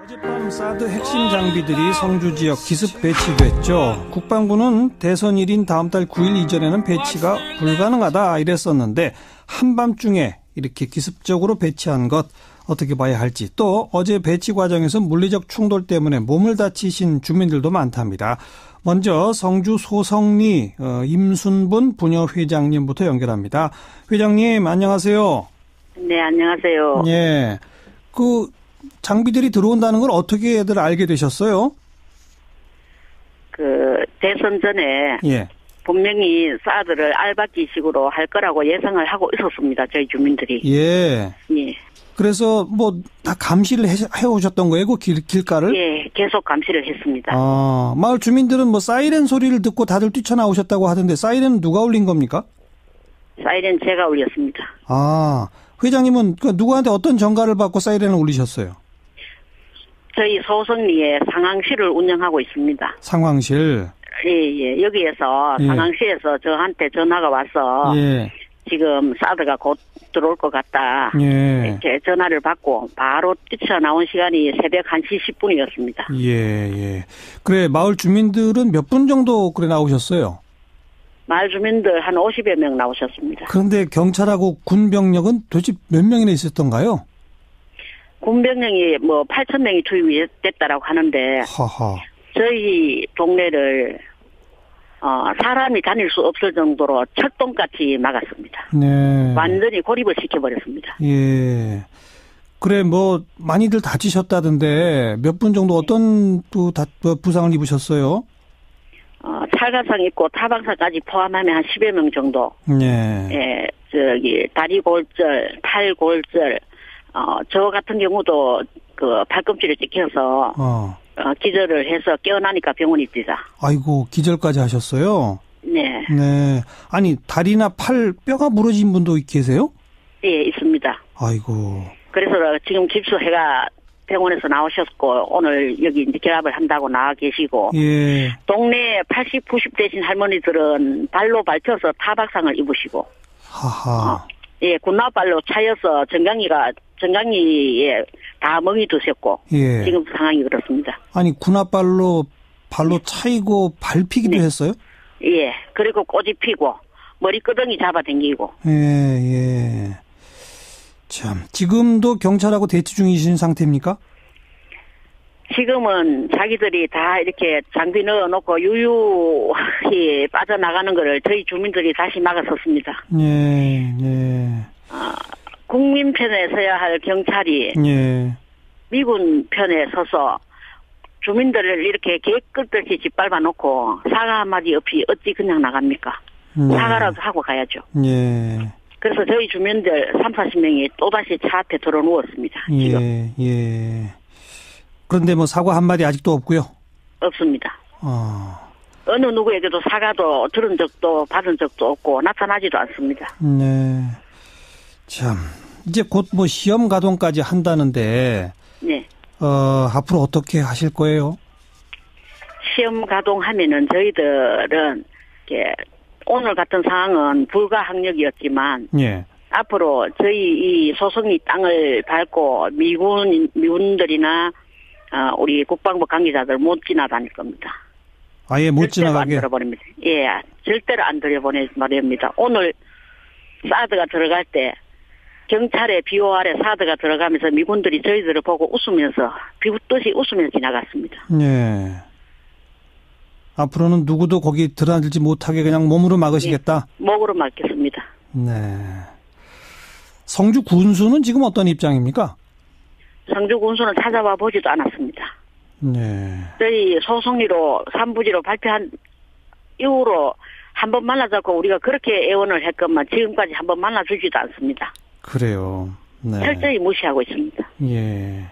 어젯밤 사드 핵심 장비들이 성주 지역 기습 배치됐죠. 국방부는 대선일인 다음 달 9일 이전에는 배치가 불가능하다 이랬었는데 한밤중에 이렇게 기습적으로 배치한 것 어떻게 봐야 할지, 또 어제 배치 과정에서 물리적 충돌 때문에 몸을 다치신 주민들도 많답니다. 먼저 성주 소성리 임순분 부녀회장님부터 연결합니다. 회장님 안녕하세요. 네, 안녕하세요. 예, 그 장비들이 들어온다는 걸 어떻게 애들 알게 되셨어요? 대선 전에 예. 분명히 사드를 알박기식으로 할 거라고 예상을 하고 있었습니다. 저희 주민들이. 예. 예. 그래서 뭐 다 감시를 해오셨던 거예요, 그 길가를? 예, 계속 감시를 했습니다. 마을 주민들은 뭐 사이렌 소리를 듣고 다들 뛰쳐나오셨다고 하던데 사이렌은 누가 울린 겁니까? 사이렌 제가 울렸습니다. 회장님은 누구한테 어떤 전가를 받고 사이렌을 울리셨어요? 저희 소성리에 상황실을 운영하고 있습니다. 상황실? 예. 여기에서 예. 상황실에서 저한테 전화가 와서 예. 지금 사드가 곧 들어올 것 같다. 예. 이렇게 전화를 받고 바로 뛰쳐나온 시간이 새벽 1시 10분이었습니다. 예. 그래, 마을 주민들은 몇 분 정도 그래 나오셨어요? 마을 주민들 한 50여 명 나오셨습니다. 그런데 경찰하고 군 병력은 도대체 몇 명이나 있었던가요? 군병력이 8,000명이 투입이 됐다라고 하는데, 하하. 저희 동네를 사람이 다닐 수 없을 정도로 철동같이 막았습니다. 네. 완전히 고립을 시켜버렸습니다. 예. 그래, 많이들 다치셨다던데 몇 분 정도 어떤 부상을 입으셨어요? 찰가상 있고 타방사까지 포함하면 한 10여 명 정도. 네. 예, 다리 골절, 팔 골절, 저 같은 경우도 발꿈치를 찍혀서 기절을 해서 깨어나니까 병원에 있습니다. 아이고, 기절까지 하셨어요? 네. 네. 아니, 다리나 팔 뼈가 부러진 분도 계세요? 예, 있습니다. 아이고. 그래서 지금 집수해가 병원에서 나오셨고, 오늘 여기 이제 결합을 한다고 나와 계시고, 예. 동네 80, 90 되신 할머니들은 발로 밟혀서 타박상을 입으시고, 하하. 예, 군나발로 차여서 정강이에 다 멍이 드셨고, 예. 지금 상황이 그렇습니다. 아니, 군홧발로 발로 차이고 밟히기도 네. 했어요? 예, 그리고 꼬집히고, 머리끄덩이 잡아당기고. 예. 참, 지금도 경찰하고 대치 중이신 상태입니까? 지금은 자기들이 다 이렇게 장비 넣어놓고 유유히 빠져나가는 거를 저희 주민들이 다시 막았었습니다. 예. 국민 편에 서야 할 경찰이 예. 미군 편에 서서 주민들을 이렇게 개끌듯이 짓밟아 놓고 사과 한마디 없이 어찌 그냥 나갑니까? 사과라도 하고 가야죠. 예. 그래서 저희 주민들 30-40명이 또다시 차 앞에 들어 누웠습니다. 지금. 예. 그런데 사과 한마디 아직도 없고요? 없습니다. 어느 누구에게도 사과도 들은 적도 받은 적도 없고 나타나지도 않습니다. 네. 참, 이제 곧 시험 가동까지 한다는데, 네. 앞으로 어떻게 하실 거예요? 시험 가동하면은 저희들은 오늘 같은 상황은 불가항력이었지만, 예. 앞으로 저희 이 소성리 땅을 밟고 미군들이나 우리 국방부 관계자들 못 지나다닐 겁니다. 아예 못 지나가게? 안 들어버립니다. 예, 절대로 안 들여보내버립니다. 오늘 사드가 들어갈 때 경찰의 비호 아래 사드가 들어가면서 미군들이 저희들을 보고 웃으면서 비웃듯이 웃으면서 지나갔습니다. 네. 앞으로는 누구도 거기 들어앉지 못하게 그냥 몸으로 막으시겠다? 네, 목으로 막겠습니다. 네. 성주 군수는 지금 어떤 입장입니까? 성주 군수는 찾아와 보지도 않았습니다. 네. 저희 소성리로 3부지로 발표한 이후로 한 번 만나자고 우리가 그렇게 애원을 했건만 지금까지 한 번 만나주지도 않습니다. 그래요. 네. 철저히 무시하고 있습니다. 예.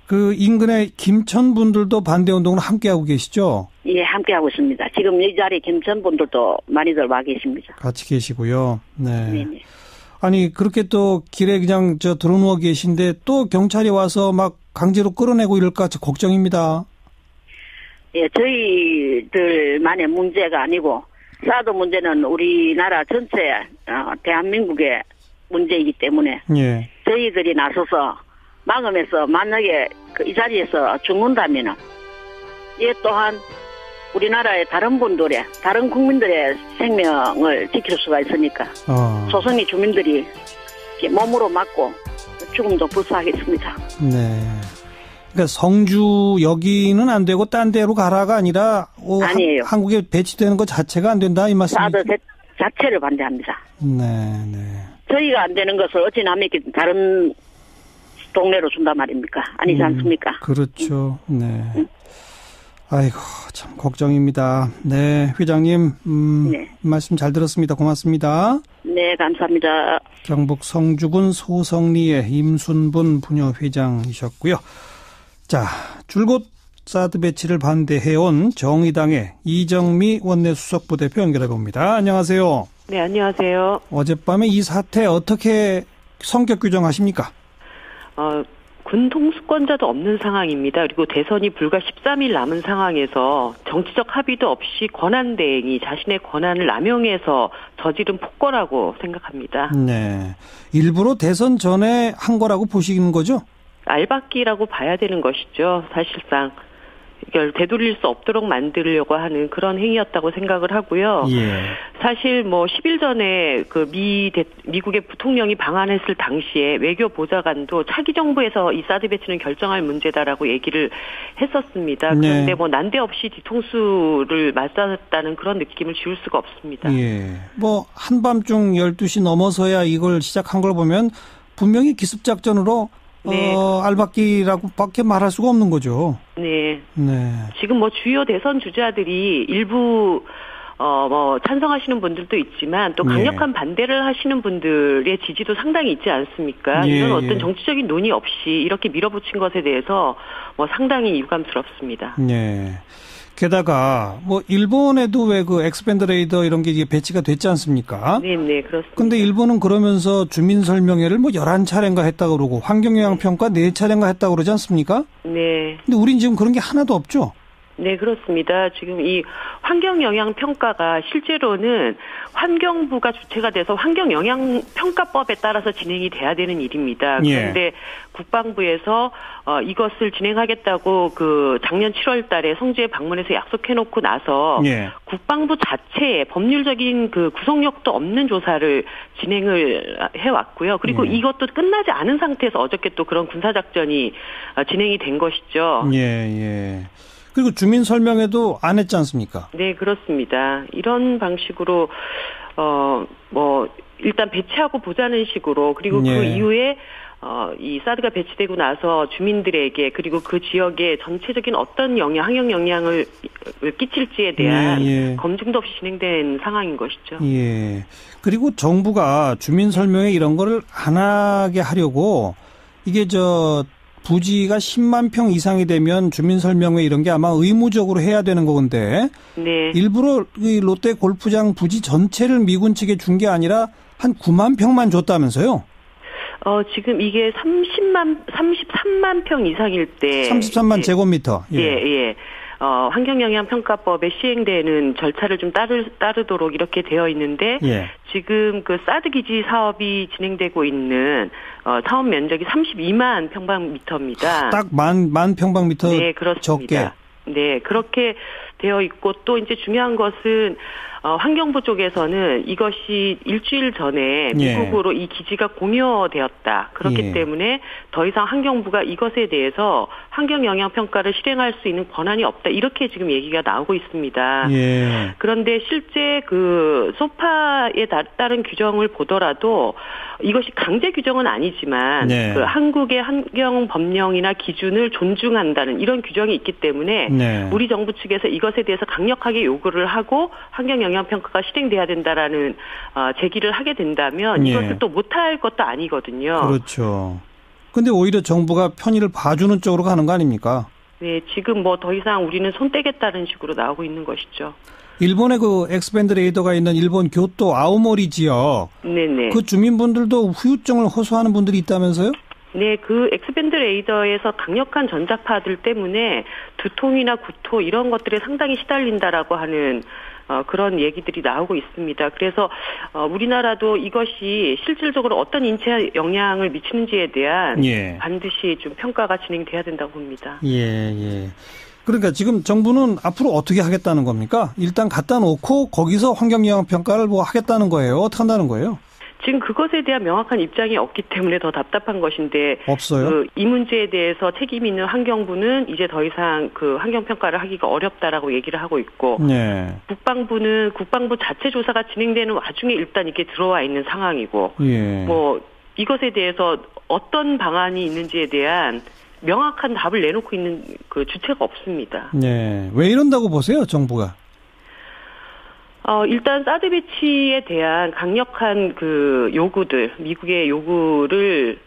그 인근의 김천 분들도 반대 운동을 함께하고 계시죠? 예, 함께하고 있습니다. 지금 이 자리에 김천 분들도 많이들 와 계십니다. 같이 계시고요. 네. 네네. 아니, 그렇게 또 길에 그냥 들어누워 계신데 또 경찰이 와서 막 강제로 끌어내고 이럴까 걱정입니다. 예, 저희들만의 문제가 아니고 사드 문제는 우리나라 전체 대한민국의 문제이기 때문에 예. 저희들이 나서서 막으면서 만약에 이 자리에서 죽는다면은 이 또한 우리나라의 다른 국민들의 생명을 지킬 수가 있으니까 소선이 주민들이 몸으로 맞고 죽음도 불사하겠습니다. 네. 그러니까 성주 여기는 안 되고 딴 데로 가라가 아니라 아니에요. 한국에 배치되는 것 자체가 안 된다 이 말씀이죠? 사드 자체를 반대합니다. 네, 네. 저희가 안 되는 것을 어찌 남이 다른 동네로 준단 말입니까? 아니지 않습니까? 그렇죠. 네. 아이고 참 걱정입니다. 네, 회장님 네. 말씀 잘 들었습니다. 고맙습니다. 네, 감사합니다. 경북 성주군 소성리의 임순분 부녀회장이셨고요. 자, 줄곧 사드 배치를 반대해온 정의당의 이정미 원내수석부 대표 연결해 봅니다. 안녕하세요. 네, 안녕하세요. 어젯밤에 이 사태 어떻게 성격 규정하십니까? 군 통수권자도 없는 상황입니다. 그리고 대선이 불과 13일 남은 상황에서 정치적 합의도 없이 권한대행이 자신의 권한을 남용해서 저지른 폭거라고 생각합니다. 네, 일부러 대선 전에 한 거라고 보시는 거죠? 알박기라고 봐야 되는 것이죠. 사실상 이걸 되돌릴 수 없도록 만들려고 하는 그런 행위였다고 생각을 하고요. 예. 사실 10일 전에 미국의 부통령이 방한했을 당시에 외교 보좌관도 차기 정부에서 이 사드 배치는 결정할 문제다라고 얘기를 했었습니다. 그런데 네. 난데없이 뒤통수를 맞았다는 그런 느낌을 지울 수가 없습니다. 예. 한밤중 12시 넘어서야 이걸 시작한 걸 보면 분명히 기습작전으로 네. 알박기라고 밖에 말할 수가 없는 거죠. 네. 네. 지금 주요 대선 주자들이 일부 찬성하시는 분들도 있지만 또 강력한 반대를 하시는 분들의 지지도 상당히 있지 않습니까? 예, 이런 어떤 정치적인 논의 없이 이렇게 밀어붙인 것에 대해서 상당히 유감스럽습니다. 네. 게다가 일본에도 왜 그 엑스밴드 레이더 이런 게 이게 배치가 됐지 않습니까? 네, 그렇습니다. 근데 일본은 그러면서 주민 설명회를 11차례인가 했다고 그러고 환경영향 평가 4차례인가 했다고 그러지 않습니까? 네. 근데 우린 지금 그런 게 하나도 없죠. 네, 그렇습니다. 지금 이 환경영향평가가 실제로는 환경부가 주체가 돼서 환경영향평가법에 따라서 진행이 돼야 되는 일입니다. 그런데 예. 국방부에서 이것을 진행하겠다고 작년 7월 달에 성주에 방문해서 약속해놓고 나서 예. 국방부 자체에 법률적인 구속력도 없는 조사를 진행을 해왔고요. 그리고 이것도 끝나지 않은 상태에서 어저께 또 그런 군사작전이 진행이 된 것이죠. 예. 그리고 주민 설명회도 안 했지 않습니까? 네, 그렇습니다. 이런 방식으로 일단 배치하고 보자는 식으로 그리고 그 이후에 이 사드가 배치되고 나서 주민들에게 그리고 그 지역에 전체적인 어떤 환경 영향을 끼칠지에 대한 검증도 없이 진행된 상황인 것이죠. 예. 그리고 정부가 주민 설명회 이런 거를 안 하게 하려고 이게 부지가 10만 평 이상이 되면 주민 설명회 이런 게 아마 의무적으로 해야 되는 건데 네. 일부러 이 롯데 골프장 부지 전체를 미군 측에 준 게 아니라 한 9만 평만 줬다면서요? 지금 이게 33만 평 이상일 때 33만 제곱미터. 예. 환경영향평가법에 시행되는 절차를 좀 따르도록 이렇게 되어 있는데 지금 사드 기지 사업이 진행되고 있는 사업 면적이 32만 평방미터입니다. 딱 만 평방미터 네, 그렇습니다. 적게. 네, 그렇게 되어 있고 또 이제 중요한 것은 환경부 쪽에서는 이것이 일주일 전에 미국으로 이 기지가 공여되었다. 그렇기 때문에 더 이상 환경부가 이것에 대해서 환경영향평가를 실행할 수 있는 권한이 없다. 이렇게 지금 얘기가 나오고 있습니다. 그런데 실제 소파에 따른 규정을 보더라도 이것이 강제 규정은 아니지만 한국의 환경 법령이나 기준을 존중한다는 이런 규정이 있기 때문에 우리 정부 측에서 이것에 대해서 강력하게 요구를 하고 환경영향평가가 실행돼야 된다라는 제기를 하게 된다면 이것을 또 못할 것도 아니거든요. 그렇죠. 근데 오히려 정부가 편의를 봐주는 쪽으로 가는 거 아닙니까? 네, 지금 더 이상 우리는 손 떼겠다는 식으로 나오고 있는 것이죠. 일본의 엑스밴드 레이더가 있는 일본 교토 아오모리 지역. 네네. 그 주민분들도 후유증을 호소하는 분들이 있다면서요? 네, 엑스밴드 레이더에서 강력한 전자파들 때문에 두통이나 구토 이런 것들에 상당히 시달린다라고 하는 그런 얘기들이 나오고 있습니다. 그래서 우리나라도 이것이 실질적으로 어떤 인체에 영향을 미치는지에 대한 예. 반드시 좀 평가가 진행돼야 된다고 봅니다. 예. 그러니까 지금 정부는 앞으로 어떻게 하겠다는 겁니까? 일단 갖다 놓고 거기서 환경영향 평가를 뭐 하겠다는 거예요? 어떻게 한다는 거예요? 지금 그것에 대한 명확한 입장이 없기 때문에 더 답답한 것인데 없어요? 이 문제에 대해서 책임 있는 환경부는 이제 더 이상 그 환경평가를 하기가 어렵다라고 얘기를 하고 있고 네. 국방부는 국방부 자체 조사가 진행되는 와중에 일단 이렇게 들어와 있는 상황이고 예. 뭐 이것에 대해서 어떤 방안이 있는지에 대한 명확한 답을 내놓고 있는 그 주체가 없습니다. 네. 왜 이런다고 보세요, 정부가? 일단 사드 배치에 대한 강력한 그 요구들, 미국의 요구를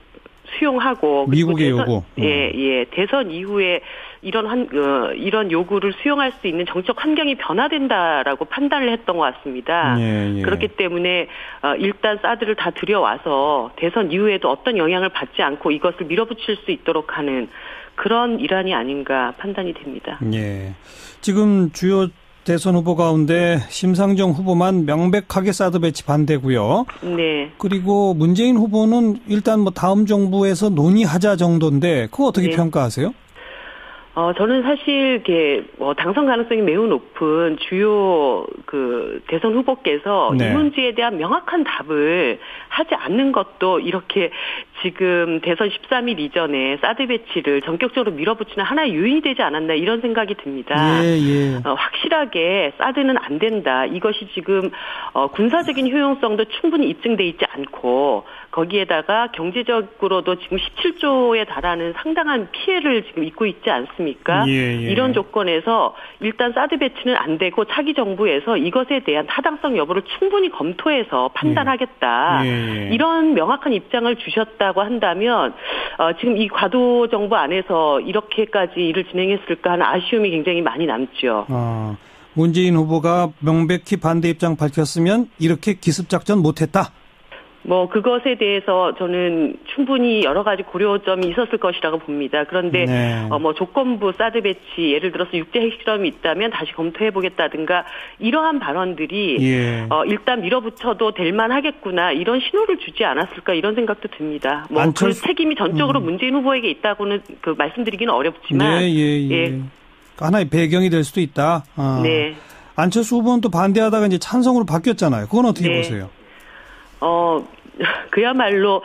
수용하고 미국의 요구. 예. 대선 이후에 이런 요구를 수용할 수 있는 정책 환경이 변화된다라고 판단을 했던 것 같습니다. 예. 그렇기 때문에 일단 사드를 다 들여와서 대선 이후에도 어떤 영향을 받지 않고 이것을 밀어붙일 수 있도록 하는 그런 일환이 아닌가 판단이 됩니다. 예. 지금 주요 대선 후보 가운데 심상정 후보만 명백하게 사드 배치 반대고요. 네. 그리고 문재인 후보는 일단 뭐 다음 정부에서 논의하자 정도인데 그거 어떻게 평가하세요? 저는 사실 이게 당선 가능성이 매우 높은 주요 그 대선 후보께서 이 문제에 대한 명확한 답을 하지 않는 것도 이렇게 지금 대선 13일 이전에 사드 배치를 전격적으로 밀어붙이는 하나의 요인이 되지 않았나 이런 생각이 듭니다. 예. 확실하게 사드는 안 된다. 이것이 지금 군사적인 효용성도 충분히 입증돼 있지 않고 거기에다가 경제적으로도 지금 17조에 달하는 상당한 피해를 지금 입고 있지 않습니까? 예. 이런 조건에서 일단 사드 배치는 안 되고 차기 정부에서 이것에 대한 타당성 여부를 충분히 검토해서 판단하겠다. 이런 명확한 입장을 주셨다고 한다면 지금 이 과도 정부 안에서 이렇게까지 일을 진행했을까 하는 아쉬움이 굉장히 많이 남죠. 문재인 후보가 명백히 반대 입장 밝혔으면 이렇게 기습작전 못했다. 그것에 대해서 저는 충분히 여러 가지 고려점이 있었을 것이라고 봅니다. 그런데, 조건부 사드 배치, 예를 들어서 육제 핵실험이 있다면 다시 검토해보겠다든가, 이러한 발언들이, 일단 밀어붙여도 될만 하겠구나, 이런 신호를 주지 않았을까, 이런 생각도 듭니다. 그 책임이 전적으로 문재인 후보에게 있다고는 말씀드리기는 어렵지만, 하나의 배경이 될 수도 있다. 네. 안철수 후보는 또 반대하다가 이제 찬성으로 바뀌었잖아요. 그건 어떻게 보세요? 그야말로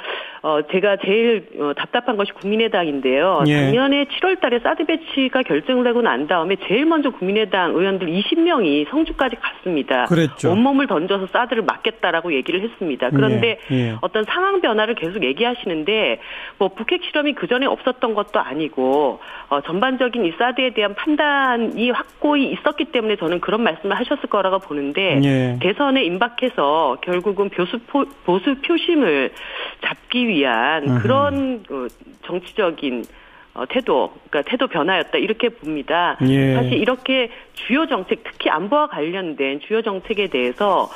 제가 제일 답답한 것이 국민의당인데요. 작년에 7월 달에 사드 배치가 결정되고 난 다음에 제일 먼저 국민의당 의원들 20명이 성주까지 갔습니다. 그랬죠. 온몸을 던져서 사드를 막겠다라고 얘기를 했습니다. 그런데 어떤 상황 변화를 계속 얘기하시는데 북핵 실험이 그전에 없었던 것도 아니고 전반적인 이 사드에 대한 판단이 확고히 있었기 때문에 저는 그런 말씀을 하셨을 거라고 보는데 대선에 임박해서 결국은 보수 표심을 잡기 위한 그런 정치적인 태도 변화였다 이렇게 봅니다. 사실 이렇게 주요 정책, 특히 안보와 관련된 주요 정책에 대해서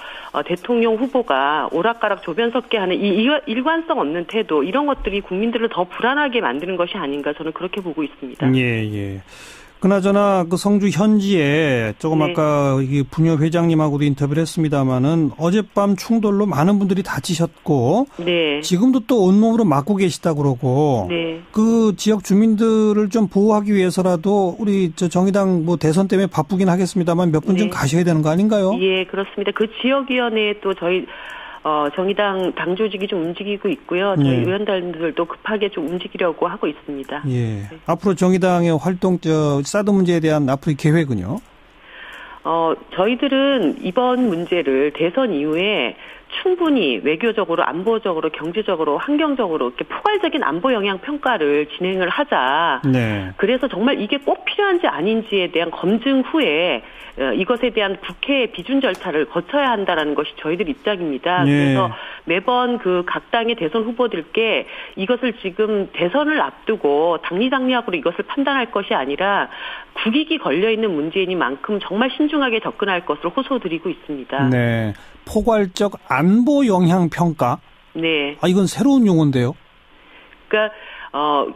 대통령 후보가 오락가락 조변 섞게 하는 이 일관성 없는 태도 이런 것들이 국민들을 더 불안하게 만드는 것이 아닌가 저는 그렇게 보고 있습니다. 그나저나 그 성주 현지에 조금 아까 부녀 회장님하고도 인터뷰를 했습니다마는 어젯밤 충돌로 많은 분들이 다치셨고 지금도 또 온몸으로 맞고 계시다 그러고 그 지역 주민들을 좀 보호하기 위해서라도 우리 정의당 대선 때문에 바쁘긴 하겠습니다만 몇 분 좀 가셔야 되는 거 아닌가요? 예, 그렇습니다. 그 지역위원회에 또 저희 정의당 당 조직이 좀 움직이고 있고요. 저희 의원들도 급하게 좀 움직이려고 하고 있습니다. 앞으로 정의당의 활동, 사드 문제에 대한 앞으로의 계획은요? 저희들은 이번 문제를 대선 이후에 충분히 외교적으로, 안보적으로, 경제적으로, 환경적으로 이렇게 포괄적인 안보 영향 평가를 진행을 하자. 그래서 정말 이게 꼭 필요한지 아닌지에 대한 검증 후에 이것에 대한 국회 비준 절차를 거쳐야 한다라는 것이 저희들 입장입니다. 그래서 매번 그 각 당의 대선 후보들께 이것을 지금 대선을 앞두고 당리당략으로 이것을 판단할 것이 아니라 국익이 걸려있는 문제이니만큼 정말 신중하게 접근할 것을 호소드리고 있습니다. 포괄적 안보 영향 평가? 이건 새로운 용어인데요. 그러니까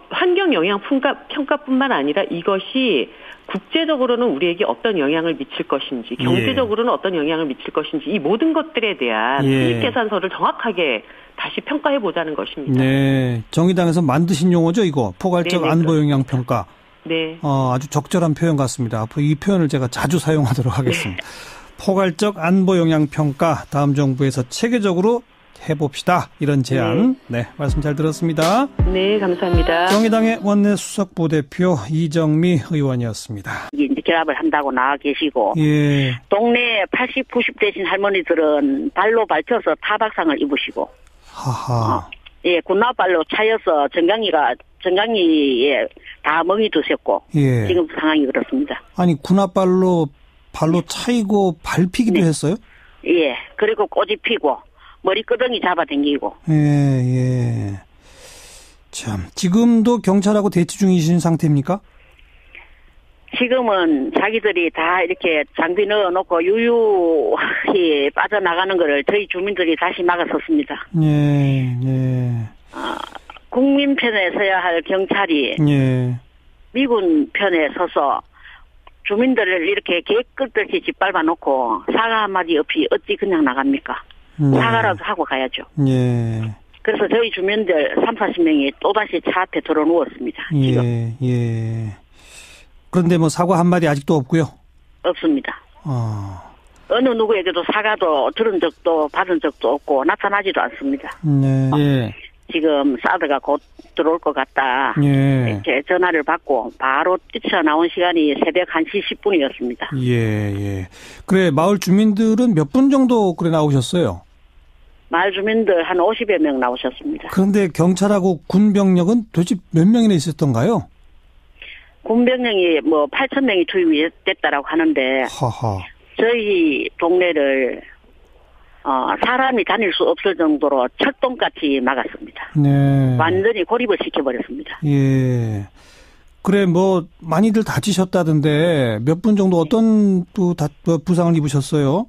환경 영향 평가뿐만 아니라 이것이 국제적으로는 우리에게 어떤 영향을 미칠 것인지, 경제적으로는 어떤 영향을 미칠 것인지, 이 모든 것들에 대한 수익계산서를 정확하게 다시 평가해보자는 것입니다. 네. 정의당에서 만드신 용어죠, 이거. 포괄적 안보 영향 평가. 네. 아주 적절한 표현 같습니다. 앞으로 이 표현을 제가 자주 사용하도록 하겠습니다. 네. 포괄적 안보 영향 평가, 다음 정부에서 체계적으로 해봅시다. 이런 제안. 네, 말씀 잘 들었습니다. 네, 감사합니다. 정의당의 원내 수석 부대표 이정미 의원이었습니다. 이제 결합을 한다고 나와 계시고, 예. 동네 80, 90 되신 할머니들은 발로 밟혀서 타박상을 입으시고, 하하. 예, 군나발로 차여서 정강이에 다 멍이 드셨고, 예. 지금 상황이 그렇습니다. 아니, 군합발로 발로 차이고 밟히기도 했어요? 예, 그리고 꼬지 피고, 머리끄덩이 잡아당기고. 예. 참, 지금도 경찰하고 대치 중이신 상태입니까? 지금은 자기들이 다 이렇게 장비 넣어놓고 유유히 빠져나가는 거를 저희 주민들이 다시 막았었습니다. 예. 국민 편에 서야 할 경찰이 미군 편에 서서 주민들을 이렇게 개끌듯이 짓밟아 놓고 사과 한마디 없이 어찌 그냥 나갑니까? 사과라도 하고 가야죠. 예. 그래서 저희 주민들 30-40명이 또다시 차 앞에 들어 누웠습니다. 지금. 예. 그런데 뭐 사과 한마디 아직도 없고요? 없습니다. 어느 누구에게도 사과도 들은 적도 받은 적도 없고 나타나지도 않습니다. 네. 지금 사드가 곧 들어올 것 같다. 이렇게 전화를 받고 바로 뛰쳐나온 시간이 새벽 1시 10분이었습니다. 예. 그래, 마을 주민들은 몇 분 정도 그래 나오셨어요? 마을 주민들 한 50여 명 나오셨습니다. 그런데 경찰하고 군병력은 도대체 몇 명이나 있었던가요? 군병력이 8,000명이 투입이 됐다라고 하는데, 저희 동네를 사람이 다닐 수 없을 정도로 철동같이 막았습니다. 네. 완전히 고립을 시켜버렸습니다. 예. 그래, 많이들 다치셨다던데, 몇 분 정도 어떤 부상을 입으셨어요?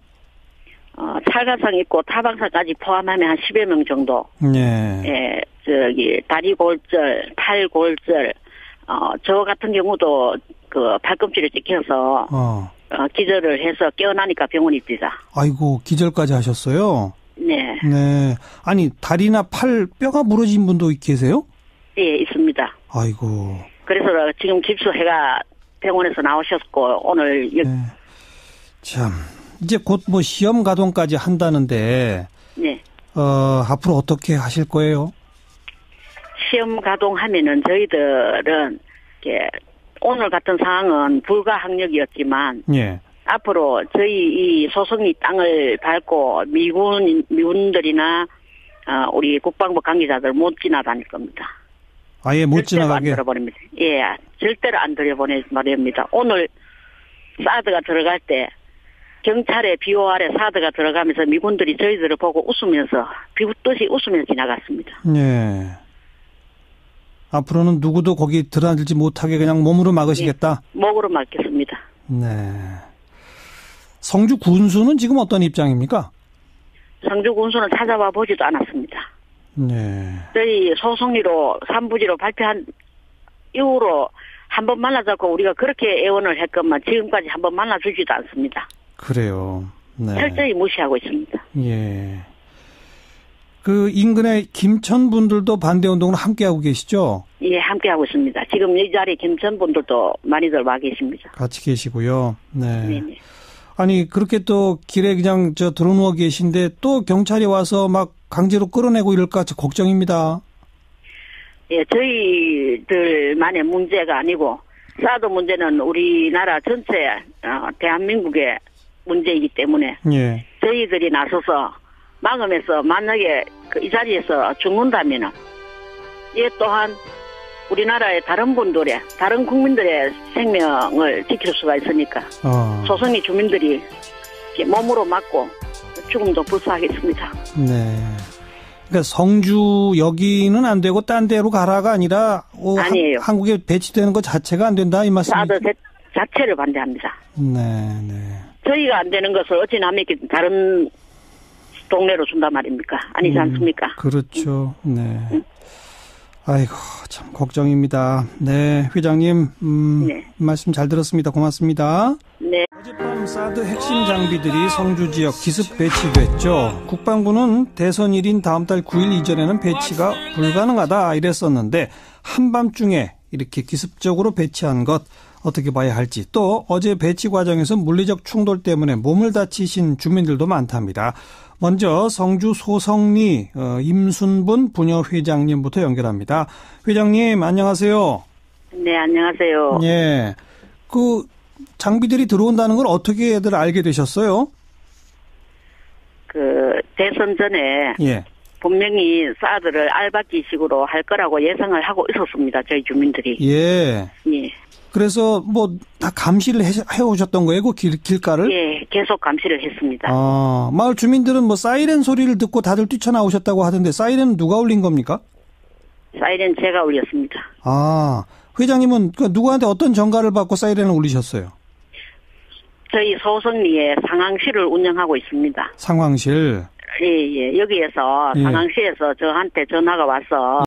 찰가상 있고 타방사까지 포함하면 한 10여 명 정도. 네. 다리 골절, 팔 골절, 저 같은 경우도 팔꿈치를 찍혀서, 기절을 해서 깨어나니까 병원에 있습니다. 아이고, 기절까지 하셨어요? 네. 아니, 다리나 팔, 뼈가 부러진 분도 계세요? 예, 있습니다. 아이고. 그래서 지금 깁스해가 병원에서 나오셨고, 오늘. 참, 이제 곧 시험 가동까지 한다는데. 네. 앞으로 어떻게 하실 거예요? 시험 가동하면은 저희들은, 오늘 같은 상황은 불가항력이었지만 앞으로 저희 이 소송리 땅을 밟고 미군들이나 우리 국방부 관계자들 못 지나다닐 겁니다. 아예 못 지나가게? 안 들어버립니다. 예, 절대로 안 들여보내버립니다. 오늘 사드가 들어갈 때 경찰의 비호 아래 사드가 들어가면서 미군들이 저희들을 보고 웃으면서 비웃듯이 웃으면서 지나갔습니다. 네. 앞으로는 누구도 거기 들어앉지 못하게 그냥 몸으로 막으시겠다? 네, 목으로 막겠습니다. 네. 성주 군수는 지금 어떤 입장입니까? 성주 군수는 찾아와 보지도 않았습니다. 네. 저희 소송리로 3부지로 발표한 이후로 한 번 만나자고 우리가 그렇게 애원을 했건만 지금까지 한 번 만나주지도 않습니다. 그래요. 네. 철저히 무시하고 있습니다. 예. 인근의 김천 분들도 반대 운동을 함께하고 계시죠? 예, 함께하고 있습니다. 지금 이 자리에 김천 분들도 많이들 와 계십니다. 같이 계시고요. 네. 네네. 아니, 그렇게 또 길에 그냥 들어누워 계신데 또 경찰이 와서 막 강제로 끌어내고 이럴까 걱정입니다. 예, 저희들만의 문제가 아니고 사드 문제는 우리나라 전체 대한민국의 문제이기 때문에 저희들이 나서서 막으면서 만약에 이 자리에서 죽는다면은 이 또한 우리나라의 다른 국민들의 생명을 지킬 수가 있으니까 소송리 주민들이 몸으로 맞고 죽음도 불사하겠습니다. 네. 그러니까 성주 여기는 안 되고 딴 데로 가라가 아니라 아니에요. 한국에 배치되는 것 자체가 안 된다 이 말씀이죠? 사드 자체를 반대합니다. 네. 저희가 안 되는 것을 어찌 남에게 다른 동네로 준단 말입니까? 아니지 않습니까? 그렇죠. 네. 아이고, 참 걱정입니다. 네, 회장님, 네. 말씀 잘 들었습니다. 고맙습니다. 네. 어젯밤 사드 핵심 장비들이 성주 지역 기습 배치됐죠. 국방부는 대선일인 다음 달 9일 이전에는 배치가 불가능하다 이랬었는데 한밤중에 이렇게 기습적으로 배치한 것 어떻게 봐야 할지, 또 어제 배치 과정에서 물리적 충돌 때문에 몸을 다치신 주민들도 많답니다. 먼저 성주 소성리 임순분 부녀회장님부터 연결합니다. 회장님 안녕하세요. 네, 안녕하세요. 예, 그 장비들이 들어온다는 걸 어떻게 애들 알게 되셨어요? 대선 전에 예. 분명히 사드를 알박기식으로 할 거라고 예상을 하고 있었습니다. 저희 주민들이. 예. 예. 그래서 뭐 다 감시를 해오셨던 거예요, 그 길가를? 예, 계속 감시를 했습니다. 마을 주민들은 뭐 사이렌 소리를 듣고 다들 뛰쳐나오셨다고 하던데 사이렌은 누가 울린 겁니까? 사이렌 제가 울렸습니다. 회장님은 그 누구한테 어떤 전가를 받고 사이렌을 울리셨어요? 저희 소성리에 상황실을 운영하고 있습니다. 상황실. 예. 여기에서 예. 상황실에서 저한테 전화가 와서